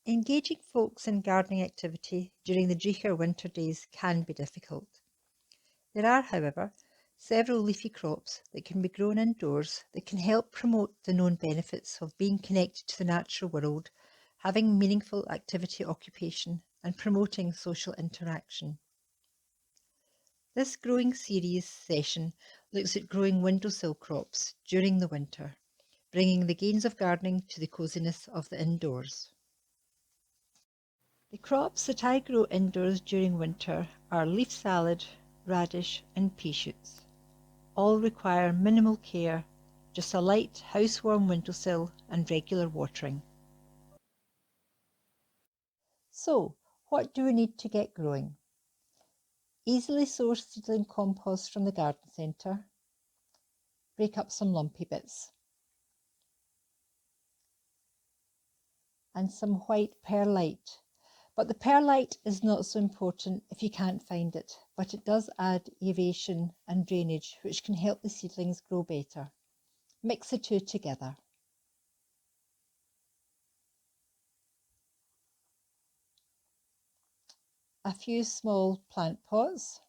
Engaging folks in gardening activity during the drear winter days can be difficult. There are, however, several leafy crops that can be grown indoors that can help promote the known benefits of being connected to the natural world, having meaningful activity occupation, and promoting social interaction. This growing series session looks at growing windowsill crops during the winter, bringing the gains of gardening to the coziness of the indoors. The crops that I grow indoors during winter are leaf salad, radish and peashoots. All require minimal care, just a light housewarm windowsill and regular watering. So, what do we need to get growing? Easily source seedling compost from the garden centre. Break up some lumpy bits. And some white perlite. But the perlite is not so important if you can't find it, but it does add aeration and drainage, which can help the seedlings grow better. Mix the two together. A few small plant pots,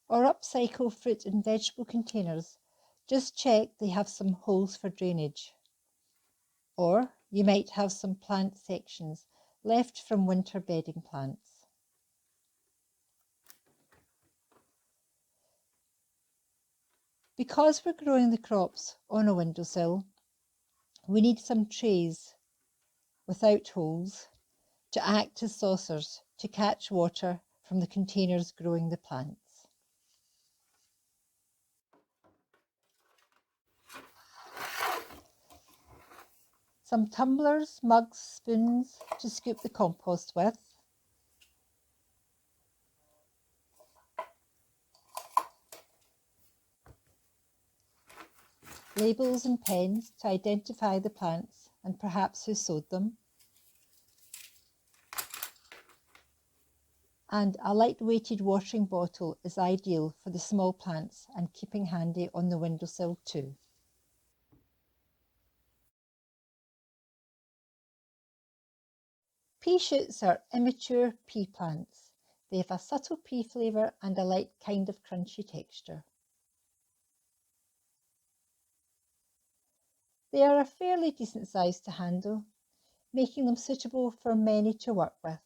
or upcycle fruit and vegetable containers. Just check they have some holes for drainage. Or you might have some plant sections left from winter bedding plants. Because we're growing the crops on a windowsill, we need some trays without holes to act as saucers to catch water from the containers growing the plants. Some tumblers, mugs, spoons to scoop the compost with. Labels and pens to identify the plants and perhaps who sowed them. And a light-weighted watering bottle is ideal for the small plants and keeping handy on the windowsill too. Peashoots are immature pea plants. They have a subtle pea flavour and a light kind of crunchy texture. They are a fairly decent size to handle, making them suitable for many to work with.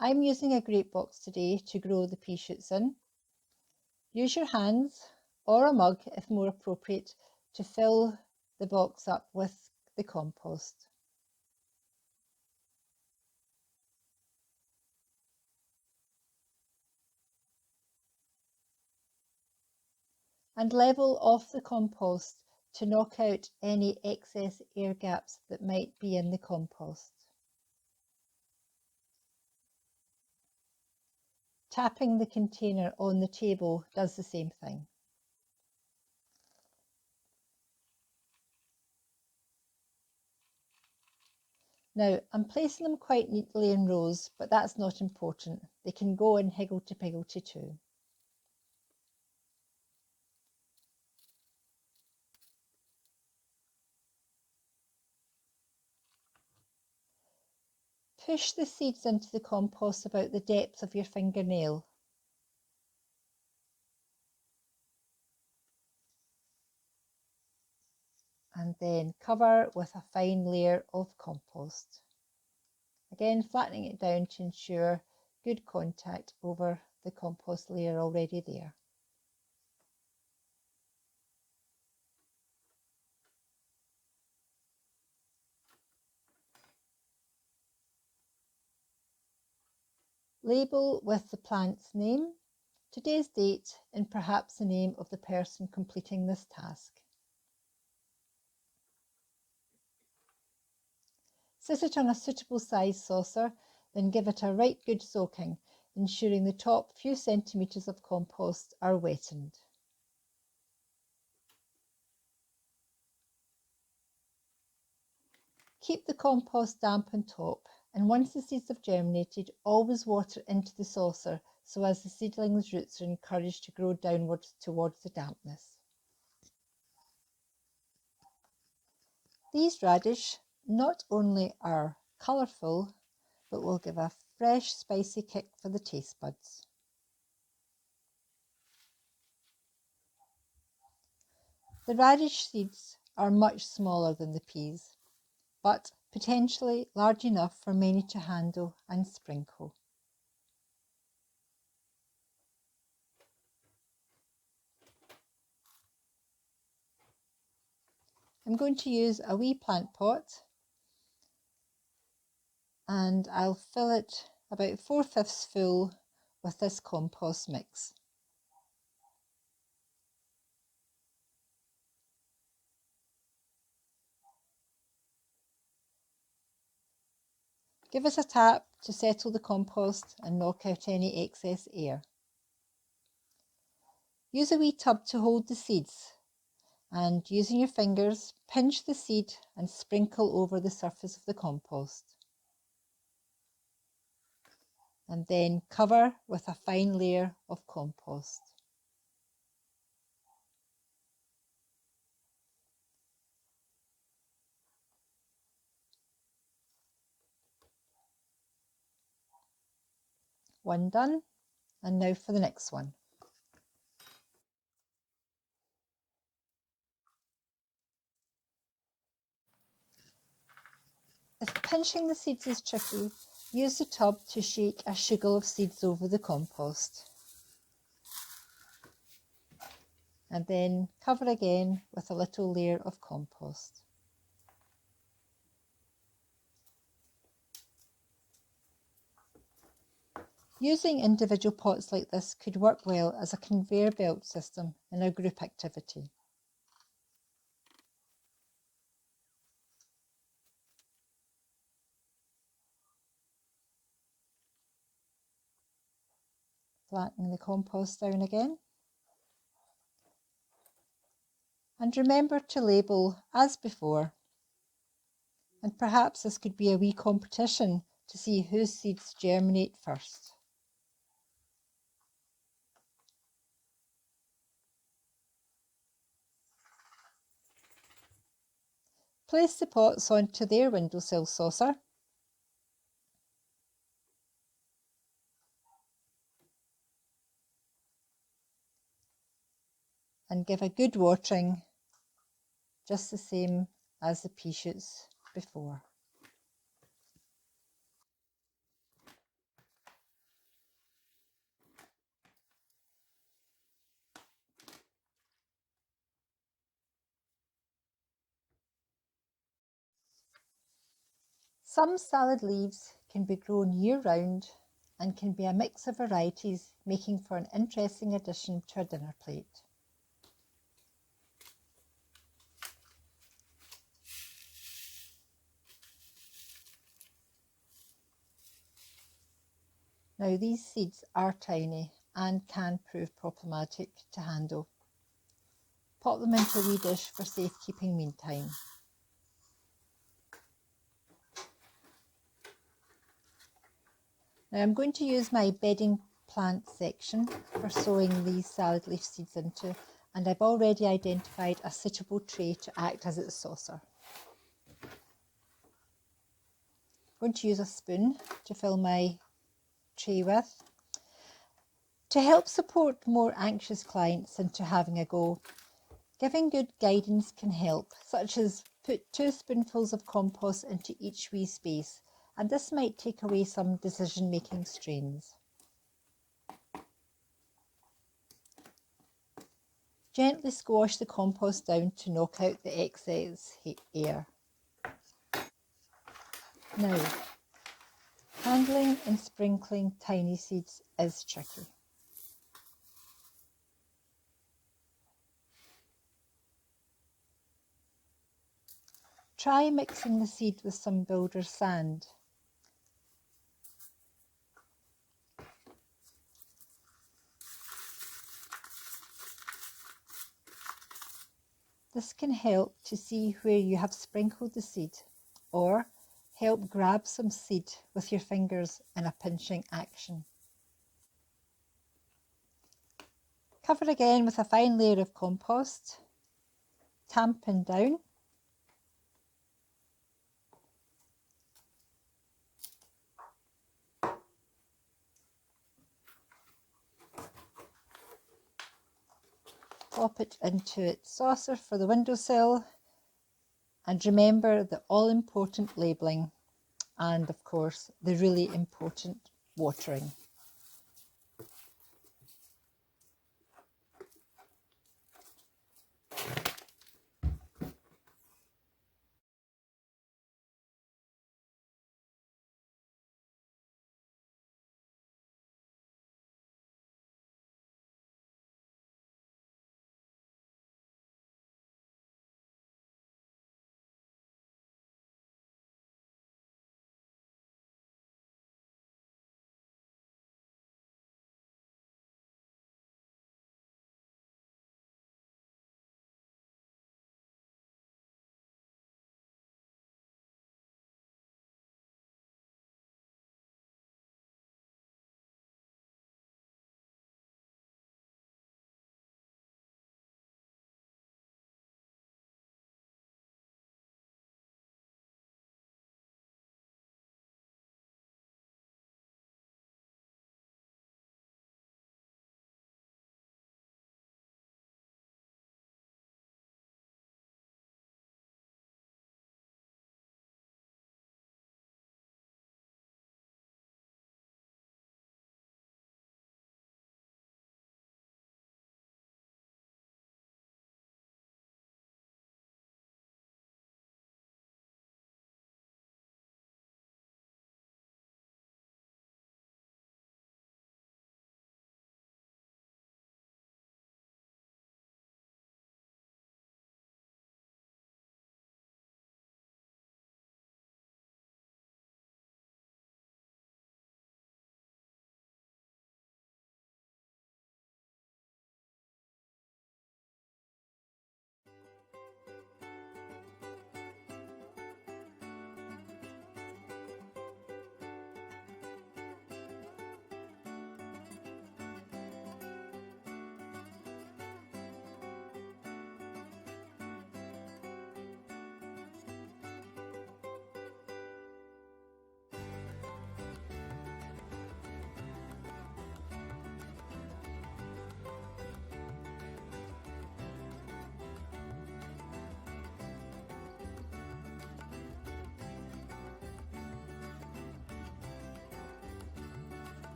I'm using a grape box today to grow the peashoots in. Use your hands or a mug if more appropriate to fill the box up with the compost. And level off the compost to knock out any excess air gaps that might be in the compost. Tapping the container on the table does the same thing. Now, I'm placing them quite neatly in rows, but that's not important. They can go in higgledy-piggledy too. Push the seeds into the compost about the depth of your fingernail. And then cover with a fine layer of compost. Again, flattening it down to ensure good contact over the compost layer already there. Label with the plant's name, today's date, and perhaps the name of the person completing this task. Sit it on a suitable size saucer, then give it a right good soaking, ensuring the top few centimetres of compost are wetted. Keep the compost damp on top, and once the seeds have germinated, always water into the saucer so as the seedlings' roots are encouraged to grow downwards towards the dampness. These radish not only are colourful, but will give a fresh, spicy kick for the taste buds. The radish seeds are much smaller than the peas, but potentially large enough for many to handle and sprinkle. I'm going to use a wee plant pot, and I'll fill it about 4/5 full with this compost mix. Give it a tap to settle the compost and knock out any excess air. Use a wee tub to hold the seeds, and using your fingers, pinch the seed and sprinkle over the surface of the compost. And then cover with a fine layer of compost. One done, and now for the next one. If pinching the seeds is tricky, use the tub to shake a shoogle of seeds over the compost. And then cover again with a little layer of compost. Using individual pots like this could work well as a conveyor belt system in a group activity. Flattening the compost down again. And remember to label as before. And perhaps this could be a wee competition to see whose seeds germinate first. Place the pots onto their windowsill saucer. And give a good watering, just the same as the peashoots before. Some salad leaves can be grown year-round and can be a mix of varieties, making for an interesting addition to a dinner plate. Now these seeds are tiny and can prove problematic to handle. Pop them into a wee dish for safekeeping meantime. Now I'm going to use my bedding plant section for sowing these salad leaf seeds into, and I've already identified a suitable tray to act as its saucer. I'm going to use a spoon to fill my tray with. To help support more anxious clients into having a go, giving good guidance can help, such as put 2 spoonfuls of compost into each wee space, and this might take away some decision-making strains. Gently squash the compost down to knock out the excess air. Now, handling and sprinkling tiny seeds is tricky. Try mixing the seed with some builder's sand. This can help to see where you have sprinkled the seed, or help grab some seed with your fingers in a pinching action. Cover again with a fine layer of compost, tampen down. Pop it into its saucer for the windowsill, and remember the all-important labelling and of course the really important watering.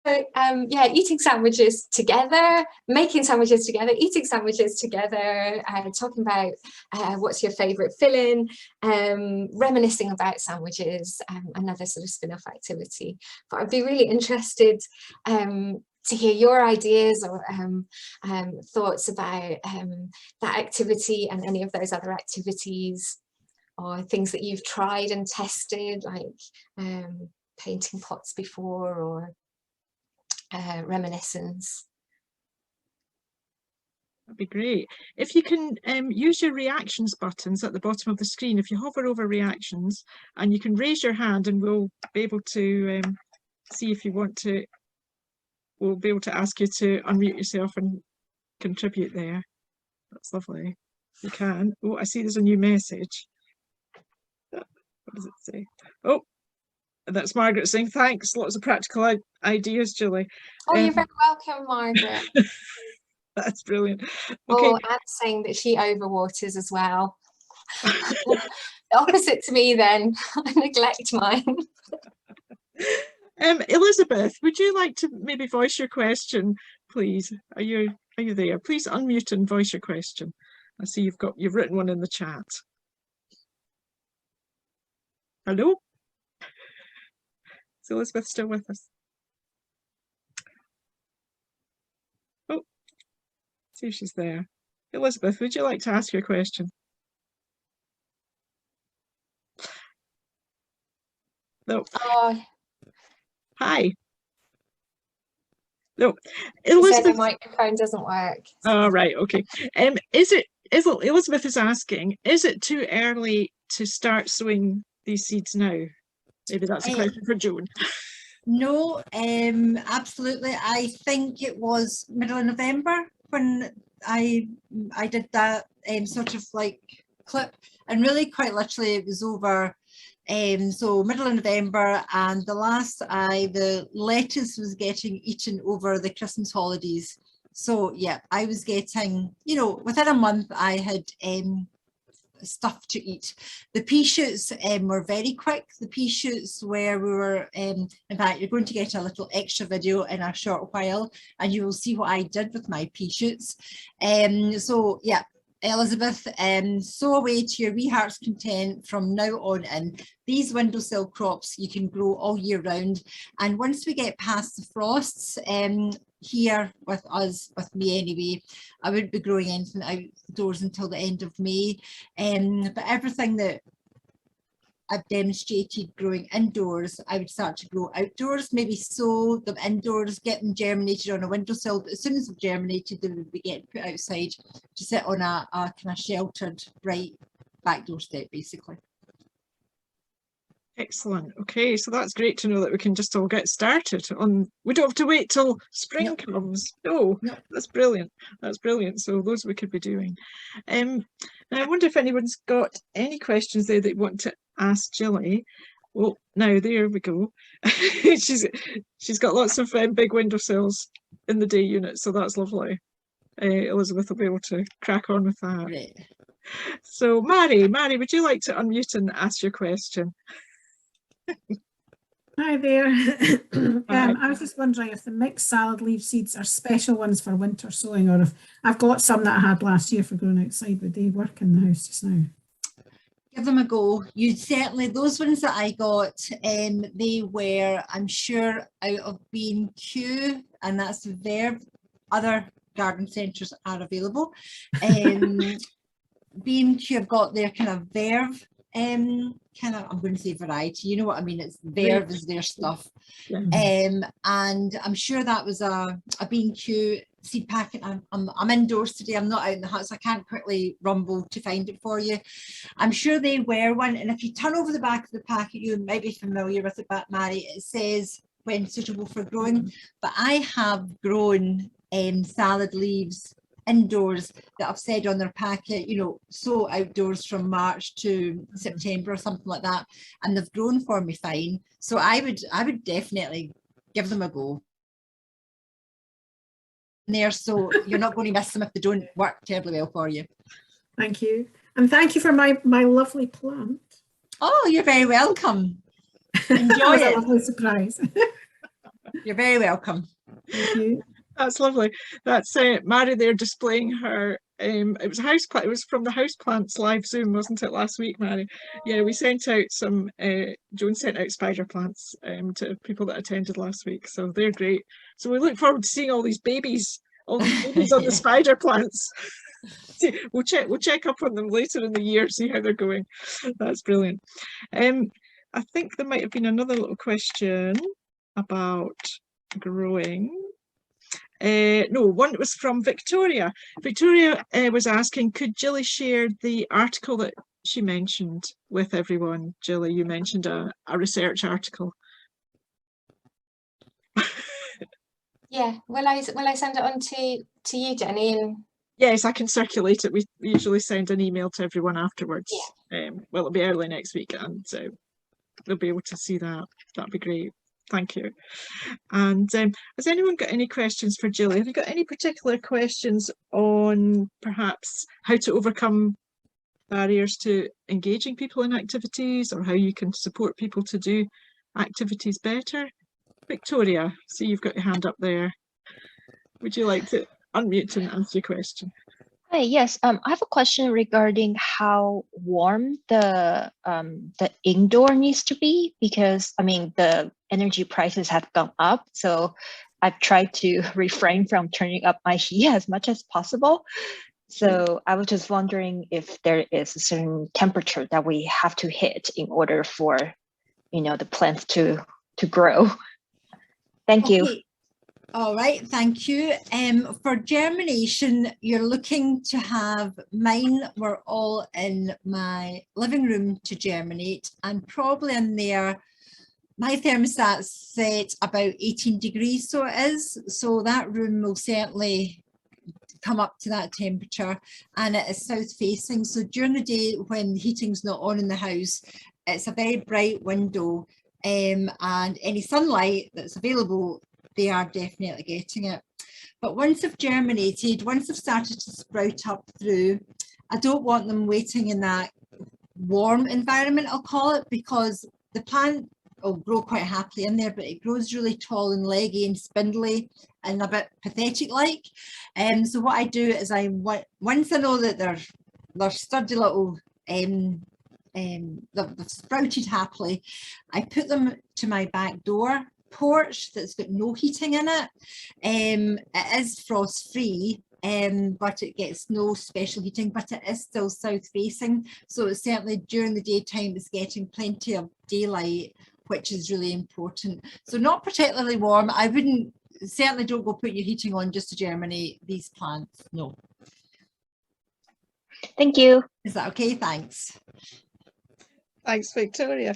Yeah, eating sandwiches together, making sandwiches together, eating sandwiches together, talking about what's your favourite filling, reminiscing about sandwiches, another sort of spin-off activity. But I'd be really interested to hear your ideas or thoughts about that activity and any of those other activities, or things that you've tried and tested, like painting pots before, or reminiscence. That'd be great. If you can use your reactions buttons at the bottom of the screen, if you hover over reactions, and you can raise your hand, and we'll be able to see if you want to. We'll be able to ask you to unmute yourself and contribute there. That's lovely. You can. Oh, I see there's a new message. What does it say? Oh, that's Margaret saying thanks. Lots of practical ideas, Jilly. Oh, you're very welcome, Margaret. That's brilliant. Okay. Oh, Anne's saying that she overwaters as well. Opposite to me then. I neglect mine. Elizabeth, would you like to maybe voice your question, please? Are you there? Please unmute and voice your question. I see you've written one in the chat. Hello? Is Elizabeth still with us? Oh, see if she's there. Elizabeth, would you like to ask your question? No. Oh. Hi. No, Elizabeth. The microphone doesn't work. Oh, right, okay. Elizabeth is asking, is it too early to start sowing these seeds now? Maybe that's a question for Joan. No, absolutely. I think it was middle of November when I did that sort of like clip, and really quite literally it was over. So middle of November, and the lettuce was getting eaten over the Christmas holidays. So yeah, I was getting, within a month I had stuff to eat. The Peashoots were very quick. The Peashoots where we were, in fact, you're going to get a little extra video in a short while, and you will see what I did with my Peashoots. So yeah, Elizabeth, sow away to your wee heart's content from now on in. These windowsill crops you can grow all year round, and once we get past the frosts, here with me anyway, I wouldn't be growing anything outdoors until the end of May, but everything that I've demonstrated growing indoors, I would start to grow outdoors, maybe sow them indoors, get them germinated on a windowsill, but as soon as they've germinated, they would be getting put outside to sit on a kind of sheltered, bright back doorstep, basically. Excellent. Okay, so that's great to know that we can just all get started on. We don't have to wait till spring comes. No, that's brilliant. That's brilliant. So those we could be doing. Now I wonder if anyone's got any questions there that want to ask Jilly. Well, now there we go. she's got lots of big windowsills in the day unit, so that's lovely. Elizabeth will be able to crack on with that. Great. So Mary, would you like to unmute and ask your question? Hi there. I was just wondering if the mixed salad leaf seeds are special ones for winter sowing, or if I've got some that I had last year for growing outside. Would they work in the house just now? Give them a go. You certainly, those ones that I got, they were, I'm sure, out of B&Q, and that's the Verve. Other garden centres are available. B&Q have got their kind of Verve, I'm going to say variety, you know what I mean, it's Verve is their stuff. And I'm sure that was a B&Q seed packet. I'm indoors today, I'm not out in the hut, so I can't quickly rumble to find it for you. I'm sure they were one, and if you turn over the back of the packet, you might be familiar with it, but Mary, it says when suitable for growing, but I have grown salad leaves indoors that I've said on their packet, sow outdoors from March to September or something like that, and they've grown for me fine. So I would definitely give them a go there, so you're not going to miss them if they don't work terribly well for you. Thank you, and thank you for my lovely plant. Oh, you're very welcome. Enjoy That was it. a lovely surprise. You're very welcome. Thank you. That's lovely. That's Mary there displaying her. It was it was from the houseplants live Zoom, wasn't it, last week, Mary? Yeah, we sent out some. Joan sent out spider plants to people that attended last week, so they're great. So we look forward to seeing all these babies on the spider plants. We'll check up on them later in the year, see how they're going. That's brilliant. I think there might have been another little question about growing. No, one was from Victoria. Victoria was asking, could Jilly share the article that she mentioned with everyone? Jilly, you mentioned a research article. Yeah, will I send it on to you, Jenny? And yes, I can circulate it. We usually send an email to everyone afterwards. Yeah. Well, it'll be early next week, and they'll be able to see that. That'd be great. Thank you. And has anyone got any questions for Jilly? Have you got any particular questions on perhaps how to overcome barriers to engaging people in activities, or how you can support people to do activities better? Victoria, see you've got your hand up there. Would you like to unmute and answer your question? Hi, yes. I have a question regarding how warm the indoor needs to be, because I mean the energy prices have gone up, so I've tried to refrain from turning up my heat as much as possible. So I was just wondering if there is a certain temperature that we have to hit in order for, you know, the plants to grow. Thank you. All right, thank you. For germination, you're looking to have, mine were all in my living room to germinate, and probably in there, my thermostat's set about 18 degrees, so it is. So that room will certainly come up to that temperature, and it is south facing. So during the day when the heating's not on in the house, it's a very bright window, and any sunlight that's available, they are definitely getting it. But once they've germinated, once they've started to sprout up through, I don't want them waiting in that warm environment, I'll call it, because the plant will grow quite happily in there, but it grows really tall and leggy and spindly and a bit pathetic like. So what I do is once I know that they're sturdy little they've sprouted happily, I put them to my back door porch that's got no heating in it. It is frost free, but it gets no special heating, but it is still south facing, so it's certainly during the daytime it's getting plenty of daylight, which is really important. So not particularly warm. I wouldn't, certainly don't go put your heating on just to germinate these plants, no. Thank you. Is that okay? Thanks. Thanks, Victoria.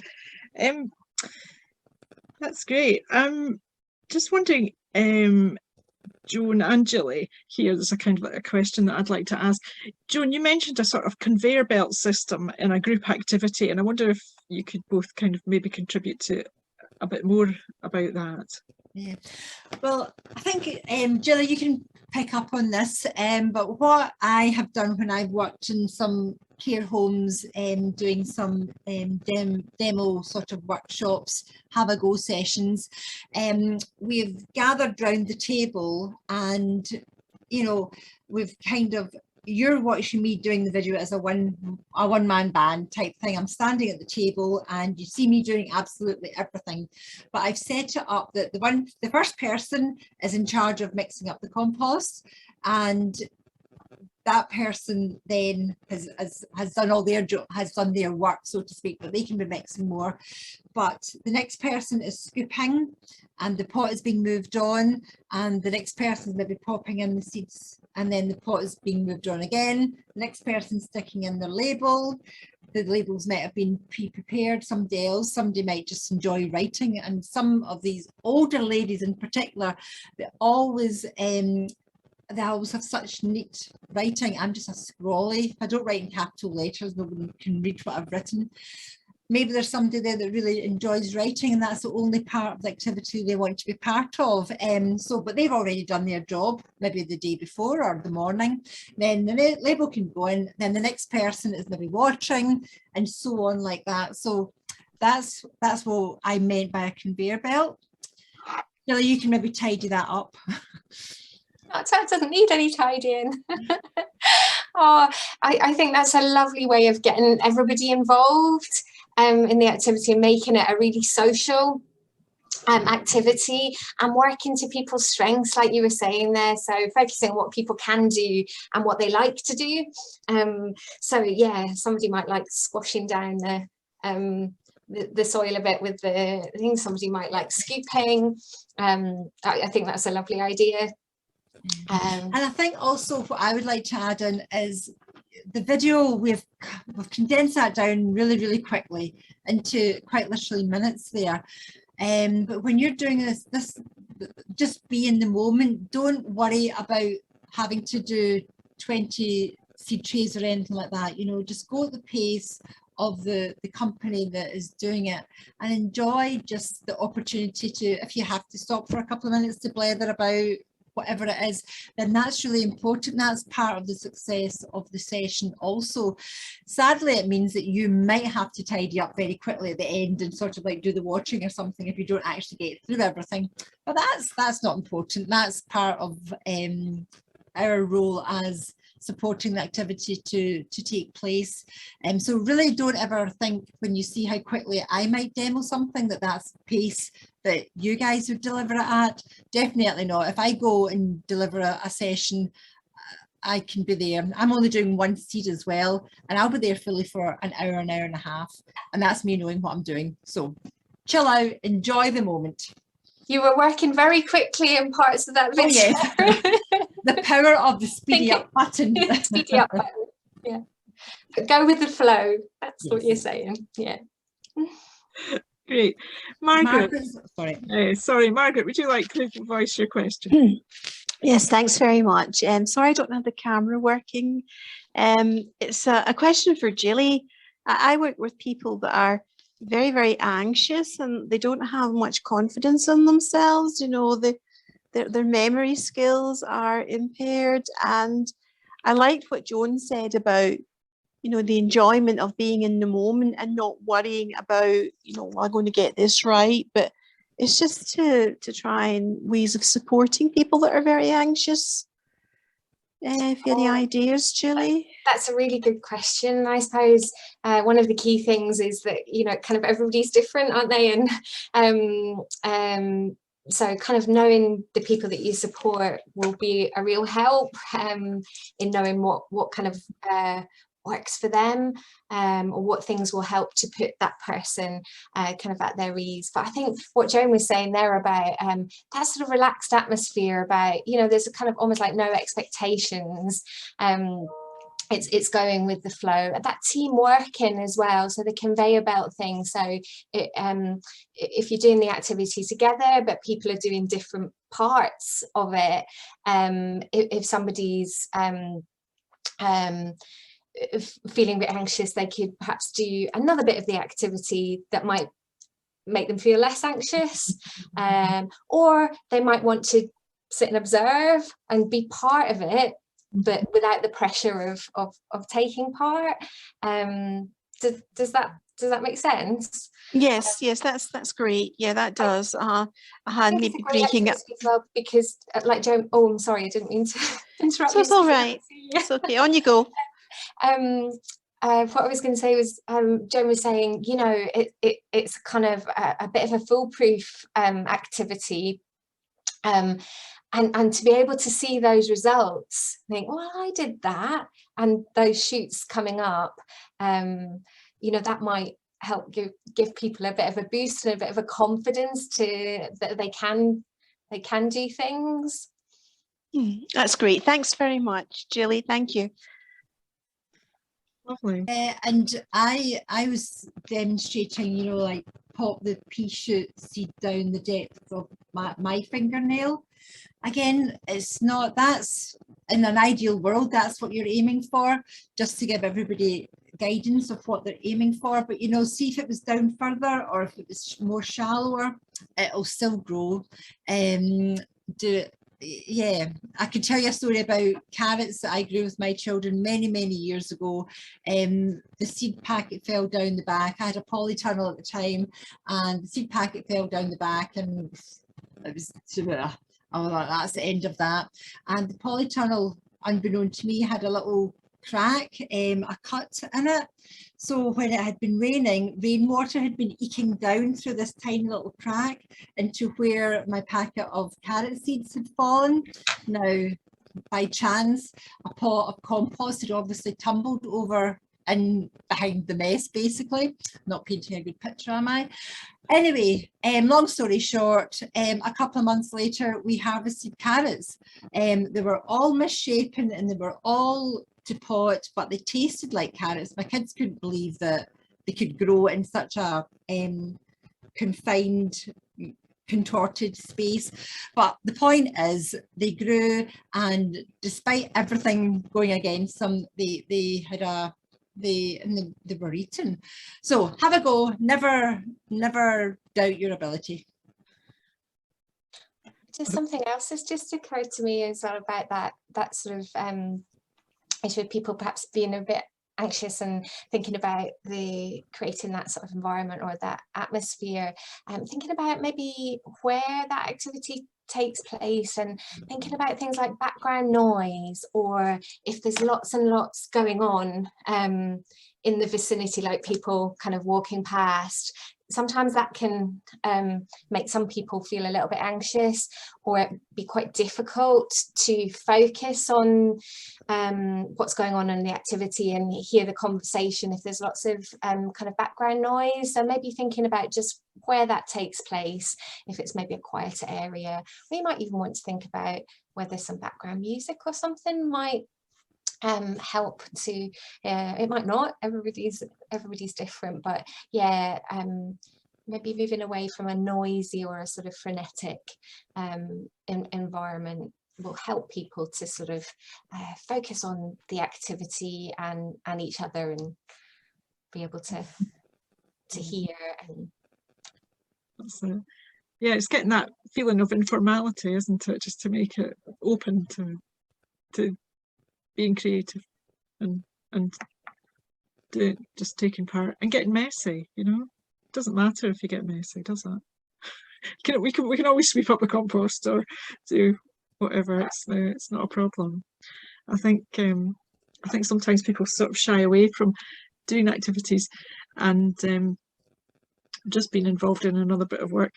That's great. Just wondering, Joan and Jilly, here there's a kind of a question that I'd like to ask. Joan, you mentioned a sort of conveyor belt system in a group activity, and I wonder if you could both kind of maybe contribute to a bit more about that. Yeah, well, I think Jilly, you can pick up on this, but what I have done when I've worked in some care homes, doing some demo sort of workshops, have a go sessions, we've gathered round the table, and you know, we've kind of, you're watching me doing the video as a one-man band type thing. I'm standing at the table and you see me doing absolutely everything, but I've set it up that the first person is in charge of mixing up the compost, and that person then has done all their has done their work, so to speak, but they can be mixing more. But the next person is scooping, and the pot is being moved on, and the next person is maybe popping in the seeds, and then the pot is being moved on again. The next person sticking in their label. The labels might have been pre-prepared. Somebody might just enjoy writing, and some of these older ladies in particular, they always have such neat writing. I'm just a scrawly. If I don't write in capital letters, nobody can read what I've written. Maybe there's somebody there that really enjoys writing, and that's the only part of the activity they want to be part of. But they've already done their job, maybe the day before or the morning. Then the label can go in, then the next person is maybe watching, and so on like that. So that's what I meant by a conveyor belt. Jilly, you can maybe tidy that up. That doesn't need any tidying. Oh, I think that's a lovely way of getting everybody involved in the activity and making it a really social activity and working to people's strengths, like you were saying there. So focusing on what people can do and what they like to do. So yeah, somebody might like squashing down the soil a bit with the thing. Somebody might like scooping. I think that's a lovely idea. And I think also what I would like to add in is the video, we've condensed that down really, really quickly into quite literally minutes there. But when you're doing this, just be in the moment. Don't worry about having to do 20 seed trays or anything like that. You know, just go at the pace of the company that is doing it and enjoy just the opportunity to, if you have to stop for a couple of minutes to blather about whatever it is, then that's really important. That's part of the success of the session also. Sadly, it means that you might have to tidy up very quickly at the end and sort of like do the watering or something if you don't actually get through everything. But that's not important. That's part of our role as supporting the activity to take place. So really don't ever think when you see how quickly I might demo something that's pace that you guys would deliver it at. Definitely not. If I go and deliver a session, I can be there. I'm only doing one seed as well, and I'll be there fully for an hour and a half, and that's me knowing what I'm doing. So chill out, enjoy the moment. You were working very quickly in parts of that video. Oh, yes. The power of the speedy up button. Speedy up button, yeah. But go with the flow, that's yes. What you're saying, yeah. Great. Margaret. Sorry, Margaret, would you like to voice your question? Yes, thanks very much. Sorry I don't have the camera working. It's a question for Jilly. I work with people that are very, very anxious and they don't have much confidence in themselves. You know, their memory skills are impaired. And I liked what Joan said about, you know, the enjoyment of being in the moment and not worrying about, you know, am I going to get this right? But it's just to try and ways of supporting people that are very anxious. If you have any ideas, Julie? That's a really good question. I suppose one of the key things is that, you know, kind of everybody's different, aren't they? And so kind of knowing the people that you support will be a real help in knowing what kind of works for them, or what things will help to put that person kind of at their ease. But I think what Joan was saying there about that sort of relaxed atmosphere about, you know, there's a kind of almost like no expectations. It's going with the flow, that team working as well, so the conveyor belt thing. So if you're doing the activity together but people are doing different parts of it, if somebody's feeling a bit anxious, they could perhaps do another bit of the activity that might make them feel less anxious, or they might want to sit and observe and be part of it, but without the pressure of taking part. Does that make sense? Yes, that's great. Yeah, that does. Maybe breaking up as well, because like Joan, oh, I'm sorry, I didn't mean to interrupt. So it's all right. It's okay. On you go. What I was going to say was, Joan was saying, you know, it's kind of a bit of a foolproof activity, and to be able to see those results, think, well, I did that, and those shoots coming up, you know, that might help give people a bit of a boost and a bit of a confidence that they can do things. That's great. Thanks very much, Jilly. Thank you. Lovely. And I was demonstrating, you know, like pop the Peashoot seed down the depth of my fingernail. Again, it's not, that's in an ideal world, that's what you're aiming for, just to give everybody guidance of what they're aiming for. But, you know, see if it was down further or if it was more shallower, it'll still grow. Yeah, I could tell you a story about carrots that I grew with my children many years ago. The seed packet fell down the back. I had a polytunnel at the time, and the seed packet fell down the back, and it was oh, that's the end of that. And the polytunnel, unbeknown to me, had a little crack, a cut in it. So when it had been raining, rainwater had been eking down through this tiny little crack into where my packet of carrot seeds had fallen. Now, by chance, a pot of compost had obviously tumbled over in behind the mess, basically. Not painting a good picture, am I? Anyway, long story short, a couple of months later, we harvested carrots. They were all misshapen and they were all to pot, but they tasted like carrots. My kids couldn't believe that they could grow in such a confined, contorted space. But the point is, they grew, and despite everything going against them, they were eaten. So have a go. Never doubt your ability. Just something else has just occurred to me as well about that sort of issue of people perhaps being a bit anxious and thinking about creating that sort of environment or that atmosphere, thinking about maybe where that activity takes place and thinking about things like background noise, or if there's lots and lots going on in the vicinity, like people kind of walking past. Sometimes that can make some people feel a little bit anxious, or it be quite difficult to focus on what's going on in the activity and hear the conversation if there's lots of kind of background noise. So maybe thinking about just where that takes place, if it's maybe a quieter area, or you might even want to think about whether some background music or something might help to, it might not, everybody's different, but yeah, maybe moving away from a noisy or a sort of frenetic environment will help people to sort of focus on the activity and each other, and be able to hear. And yeah, it's getting that feeling of informality, isn't it, just to make it open to being creative and just taking part and getting messy. You know, it doesn't matter if you get messy, does it? We can always sweep up the compost or do whatever. It's not a problem. I think sometimes people sort of shy away from doing activities, and just being involved in another bit of work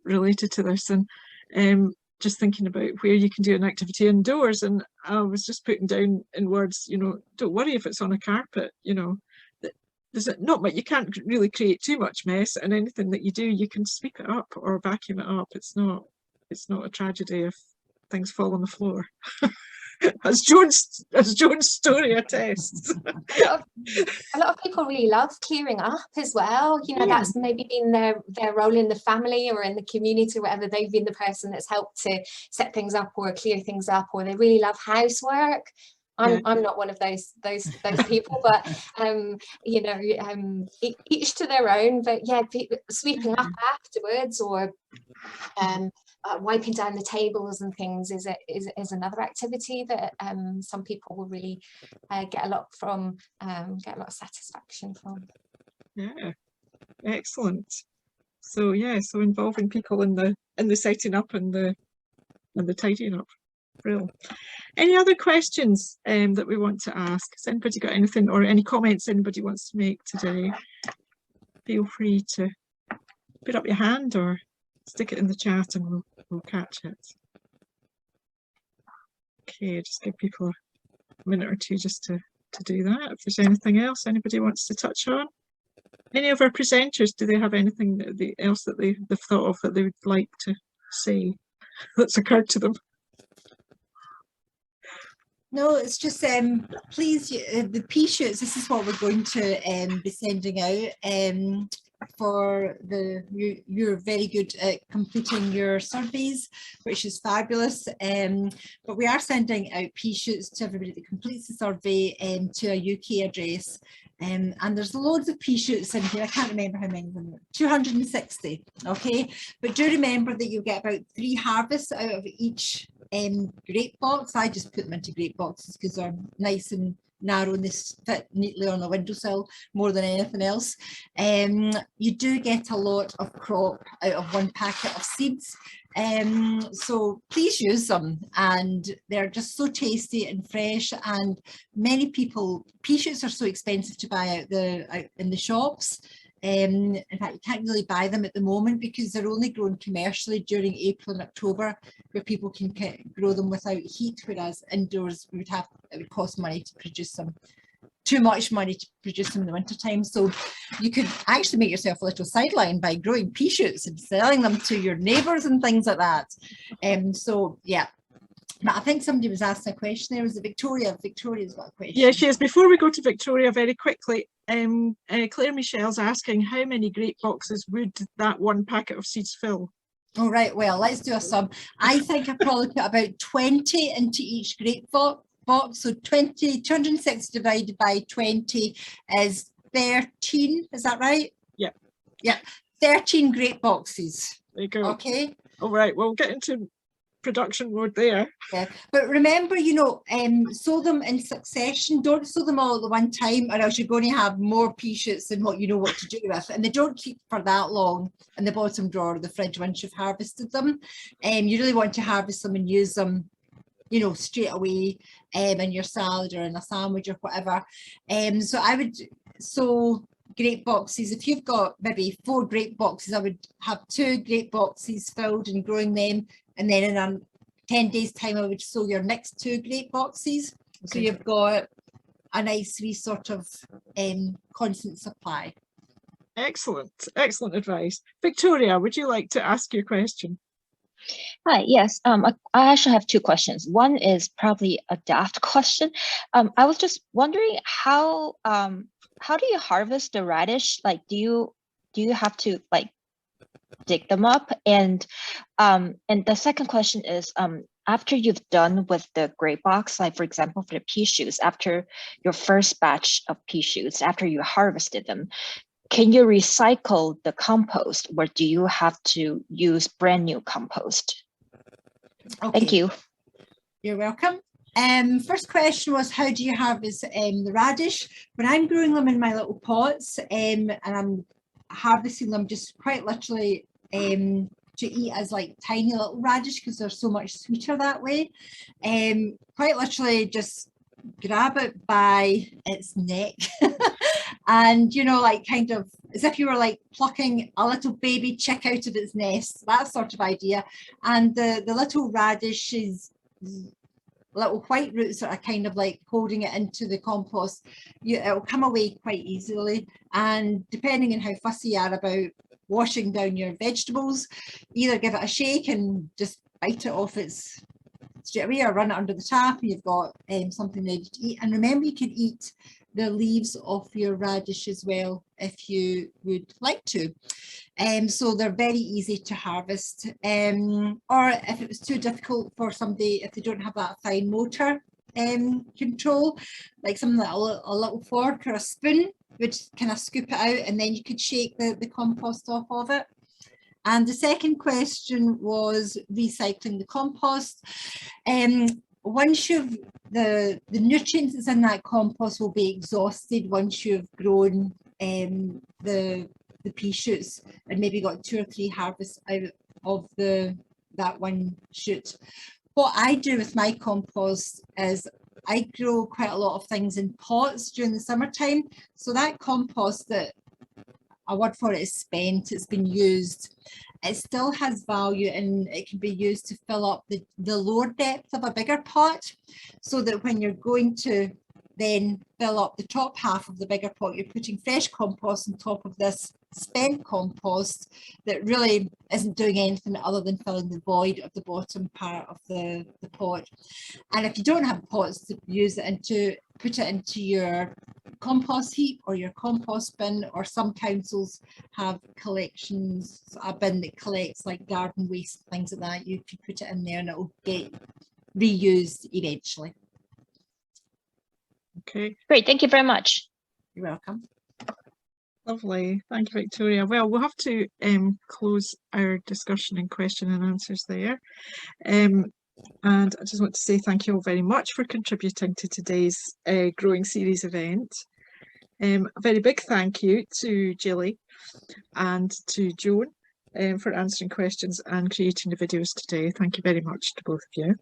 related to this, and just thinking about where you can do an activity indoors. And I was just putting down in words, you know, don't worry if it's on a carpet, you know, you can't really create too much mess, and anything that you do, you can sweep it up or vacuum it up. It's not a tragedy if things fall on the floor. as Joan's story attests. A lot of people really love clearing up as well. You know, that's maybe been their role in the family or in the community, or whatever. They've been the person that's helped to set things up or clear things up, or they really love housework. I'm not one of those people, but you know, each to their own. But yeah, sweeping up afterwards, or wiping down the tables and things is another activity that some people will really get a lot of satisfaction from. Yeah, excellent. So yeah, so involving people in the setting up and the tidying up. Brilliant. Any other questions that we want to ask? Has anybody got anything or any comments anybody wants to make today? Feel free to put up your hand or stick it in the chat and we'll catch it. Okay, just give people a minute or two just to do that. If there's anything else anybody wants to touch on. Any of our presenters, do they have anything else that they've thought of that they would like to say that's occurred to them? No, it's just please, the Peashoots, this is what we're going to be sending out for you're very good at completing your surveys, which is fabulous, but we are sending out Peashoots to everybody that completes the survey to a UK address, and there's loads of Peashoots in here. I can't remember how many of them, 260, okay, but do remember that you'll get about 3 harvests out of each grape box. I just put them into grape boxes because they're nice and narrow and they fit neatly on a windowsill more than anything else. You do get a lot of crop out of one packet of seeds, So please use them, and they're just so tasty and fresh. And many people, Peashoots are so expensive to buy out in the shops. In fact, you can't really buy them at the moment because they're only grown commercially during April and October, where people can grow them without heat, whereas indoors it would cost money to produce them. Too much money to produce them in the wintertime. So you could actually make yourself a little sideline by growing Peashoots and selling them to your neighbours and things like that. So yeah, but I think somebody was asking a question there. Was it Victoria? Victoria's got a question. Yeah, she is. Before we go to Victoria, very quickly, Claire Michelle's asking how many great boxes would that one packet of seeds fill? All right, well, let's do a sum. I think I probably put about 20 into each grape box. So 260 divided by 20 is 13. Is that right? Yeah. Yeah, 13 grape boxes. There you go. Okay. All right, we'll get into production mode there. Yeah, but remember, sow them in succession. Don't sow them all at the one time, or else you're going to have more Peashoots than what you know what to do with. And they don't keep for that long in the bottom drawer of the fridge once you've harvested them. You really want to harvest them and use them, straight away in your salad or in a sandwich or whatever. So I would sow grape boxes. If you've got maybe 4 grape boxes, I would have 2 grape boxes filled and growing them. And then in 10 days time, I would sow your next 2 grape boxes. Okay. So you've got a nice wee sort of constant supply. Excellent, excellent advice. Victoria, would you like to ask your question? Hi, yes. I actually have 2 questions. One is probably a daft question. I was just wondering how do you harvest the radish? Like, do you have to like dig them up? And the second question is, after you've done with the grape box, like for example for the Peashoots, after your first batch of Peashoots, after you harvested them, can you recycle the compost, or do you have to use brand new compost? Okay. Thank you. You're welcome. First question was, how do you harvest the radish? When I'm growing them in my little pots and I'm harvesting them just quite literally to eat as like tiny little radish because they're so much sweeter that way, quite literally just grab it by its neck and like kind of as if you were like plucking a little baby chick out of its nest, that sort of idea. And the little radishes, little white roots that are kind of like holding it into the compost, it'll come away quite easily. And depending on how fussy you are about washing down your vegetables, either give it a shake and just bite it off its straight away, or run it under the tap and you've got something ready to eat. And remember, you can eat the leaves of your radish as well if you would like to. So they're very easy to harvest. Or if it was too difficult for somebody, if they don't have that fine motor control, like something like a little fork or a spoon would kind of scoop it out, and then you could shake the compost off of it. And the second question was recycling the compost. Once you've, the nutrients that's in that compost will be exhausted once you've grown the Peashoots and maybe got 2 or 3 harvests out of that one shoot. What I do with my compost is I grow quite a lot of things in pots during the summertime. So that compost, that a word for it is spent, it's been used, it still has value and it can be used to fill up the lower depth of a bigger pot, so that when you're going to then fill up the top half of the bigger pot, you're putting fresh compost on top of this spent compost that really isn't doing anything other than filling the void of the bottom part of the pot. And if you don't have pots to use it into, put it into your compost heap or your compost bin, or some councils have collections, a bin that collects like garden waste, things like that. You can put it in there and it will get reused eventually. Okay. Great, thank you very much. You're welcome. Lovely, thank you, Victoria. Well, we'll have to close our discussion and question and answers there. And I just want to say thank you all very much for contributing to today's Growing Series event. A very big thank you to Jilly and to Joan for answering questions and creating the videos today. Thank you very much to both of you.